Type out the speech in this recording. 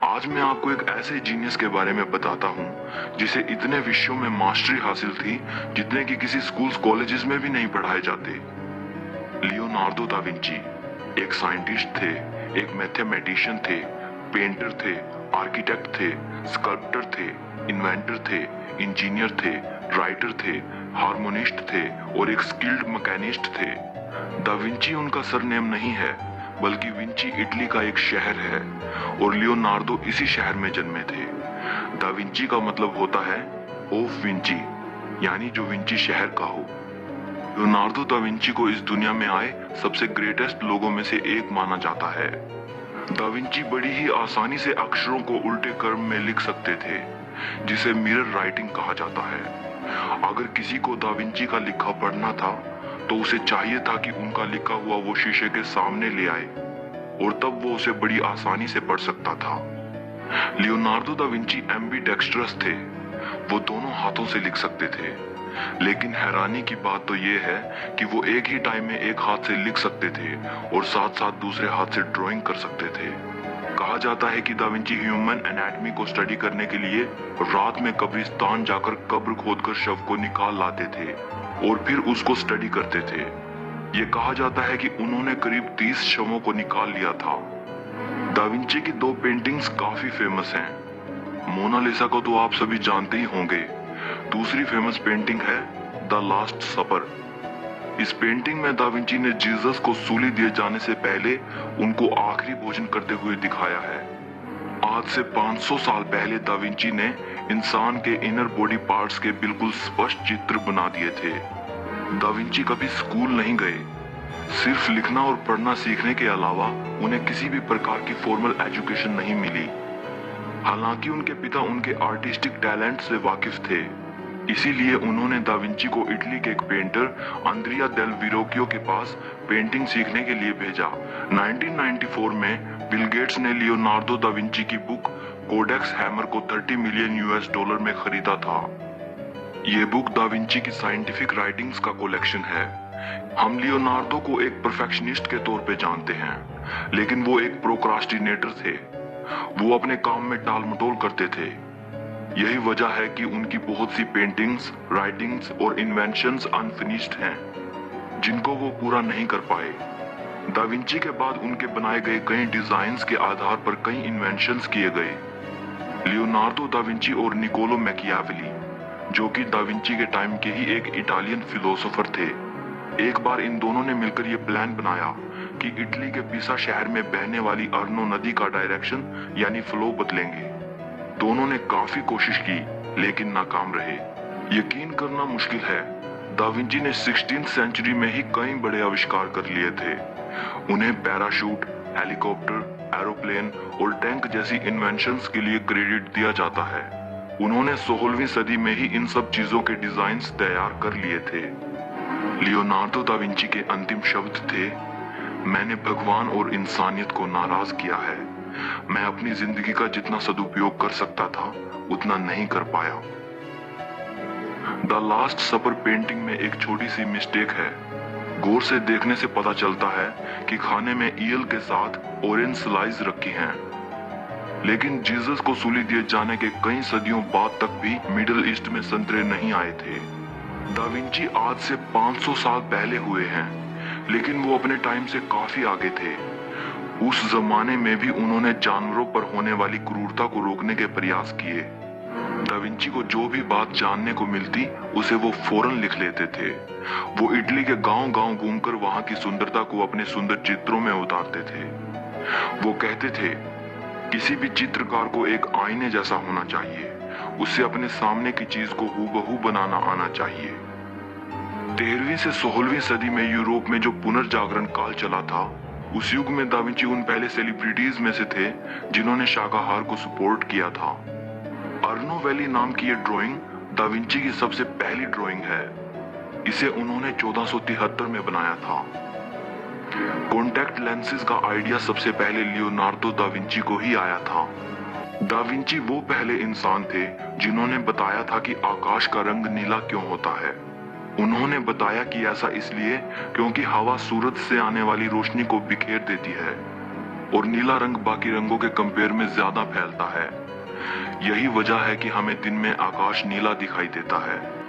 आज मैं आपको एक ऐसे जीनियस के बारे में बताता हूँ जिसे इतने विषयों में मास्टरी हासिल थी जितने कि किसी स्कूल्स कॉलेजेस में भी नहीं पढ़ाए जाते। लियोनार्डो दा विंची एक साइंटिस्ट थे, एक मैथमेटिशियन थे, पेंटर थे, आर्किटेक्ट थे, स्कल्प्टर थे, इन्वेंटर थे, इंजीनियर थे, राइटर थे, हार्मोनिस्ट थे और एक स्किल्ड मैकेनिस्ट थे। दा विंची उनका सरनेम नहीं है, बल्कि विंची इटली का एक शहर है और लियोनार्डो इसी शहर में जन्मे थे। दा विंची का मतलब होता है ऑफ विंची, यानी जो विंची शहर का हो। लियोनार्डो दा विंची को इस दुनिया में आए सबसे ग्रेटेस्ट लोगों में से एक माना जाता है। दा विंची बड़ी ही आसानी से अक्षरों को उल्टे क्रम में लिख सकते थे, जिसे मिरर राइटिंग कहा जाता है। अगर किसी को दा विंची का लिखा पढ़ना था तो उसे चाहिए था कि उनका लिखा हुआ वो शीशे के सामने ले आए और तब वो उसे बड़ी आसानी से पढ़ सकता था। लियोनार्डो दा विंची एम्बीडेक्स्ट्रस थे, वो दोनों हाथों से लिख सकते थे। लेकिन हैरानी की बात तो ये है कि वो एक ही टाइम में एक हाथ से लिख सकते थे और साथ साथ दूसरे हाथ से ड्राइंग कर सकते थे। कहा जाता है कि दा विंची ह्यूमन एनाटॉमी को स्टडी करने के लिए रात में कब्रिस्तान जाकर कब्र खोदकर शव को निकाल लाते थे और फिर उसको स्टडी करते थे। ये कहा जाता है कि उन्होंने करीब 30 शवों को निकाल लिया था। दा विंची की 2 पेंटिंग्स काफी फेमस हैं। मोनालिसा को तो आप सभी जानते ही होंगे। दूसरी फेमस पेंटिंग है द लास्ट सपर। इस पेंटिंग में दा विंची ने जीसस को सूली दिए जाने से पहले उनको आखिरी भोजन करते हुए दिखाया है। आज से 500 साल पहले दा विंची ने इंसान के इनर बॉडी पार्ट्स के बिल्कुल स्पष्ट चित्र बना दिए थे। दा विंची कभी स्कूल नहीं गए। सिर्फ लिखना और पढ़ना सीखने के अलावा उन्हें किसी भी प्रकार की फॉर्मल एजुकेशन नहीं मिली। हालांकि उनके पिता उनके आर्टिस्टिक टैलेंट से वाकिफ थे, इसीलिए उन्होंने दा विंची को इटली के एक पेंटर अंद्रिया डेल विरोकियो के पास पेंटिंग सीखने के लिए भेजा। 1994 में बिल गेट्स ने लियोनार्डो दा विंची की बुक कोडेक्स हैमर को $30 मिलियन में खरीदा था। ये बुक दा विंची की साइंटिफिक राइटिंग्स का कलेक्शन है। हम लियोनार्डो को एक परफेक्शनिस्ट के तौर पे जानते हैं, लेकिन वो एक प्रोक्रास्टिनेटर थे। वो अपने काम में टाल मटोल करते थे। यही वजह है कि उनकी बहुत सी पेंटिंग्स, राइटिंग्स और इन्वेंशंस अनफिनिश्ड हैं, जिनको वो पूरा नहीं कर पाए। दा विंची के बाद उनके बनाए गए कई डिजाइन्स के आधार पर कई इन्वेंशंस किए गए। लियोनार्डो दा विंची और निकोलो मैकियावेली, जो कि दा विंची के टाइम के ही एक इटालियन फिलोसोफर थे, एक बार इन दोनों ने मिलकर ये प्लान बनाया कि इटली के पिसा शहर में बहने वाली अर्नो नदी का डायरेक्शन यानी फ्लो बदलेंगे। दोनों ने काफी कोशिश की, लेकिन नाकाम रहे। यकीन करना मुश्किल है, दा विंची ने 16th सेंचुरी में ही कई बड़े आविष्कार कर लिए थे। उन्हें पैराशूट, हेलीकॉप्टर, एरोप्लेन और टैंक जैसी इन्वेंशंस के लिए क्रेडिट दिया जाता है। उन्होंने 16वीं सदी में ही इन सब चीजों के डिजाइन्स तैयार कर लिए थे। लियोनार्डो दा विंची के अंतिम शब्द थे, मैंने भगवान और इंसानियत को नाराज किया है। मैं अपनी जिंदगी का जितना सदुपयोग कर सकता था उतना नहीं कर पाया। द लास्ट सपर पेंटिंग में एक छोटी सी मिस्टेक है। गौर से देखने से पता चलता है कि खाने में ईयल के साथ ऑरेंज स्लाइस रखी हैं। लेकिन जीसस को सूली दिए जाने के कई सदियों बाद तक भी मिडिल ईस्ट में संतरे नहीं आए थे। दा विंची आज से 500 साल पहले हुए हैं, लेकिन वो अपने टाइम से काफी आगे थे। उस जमाने में भी उन्होंने जानवरों पर होने वाली क्रूरता को रोकने के प्रयास किए। दा विंची को जो भी बात जानने को मिलती उसे वो फौरन लिख लेते थे। वो इटली के गांव-गांव घूमकर वहां की सुंदरता को अपने सुंदर चित्रों में उतारते थे। वो कहते थे, किसी भी चित्रकार को एक आईने जैसा होना चाहिए, उसे अपने सामने की चीज को हूबहू बनाना आना चाहिए। 13वीं से 16वीं सदी में यूरोप में जो पुनर्जागरण काल चला था, उस युग में दा विंची उन पहले सेलिब्रिटीज में से थे जिन्होंने शाकाहार को सपोर्ट किया था। अर्नो वैली नाम की ये ड्राइंग दा विंची की सबसे पहली ड्राइंग है। इसे उन्होंने 1473 में बनाया था। कॉन्टैक्ट लेंसेज का आइडिया सबसे पहले लियोनार्डो दा विंची को ही आया था। दा विंची वो पहले इंसान थे जिन्होंने बताया था कि आकाश का रंग नीला क्यों होता है। उन्होंने बताया कि ऐसा इसलिए क्योंकि हवा सूरज से आने वाली रोशनी को बिखेर देती है। और नीला रंग बाकी रंगों के कंपेयर में ज्यादा फैलता है। यही वजह है कि हमें दिन में आकाश नीला दिखाई देता है।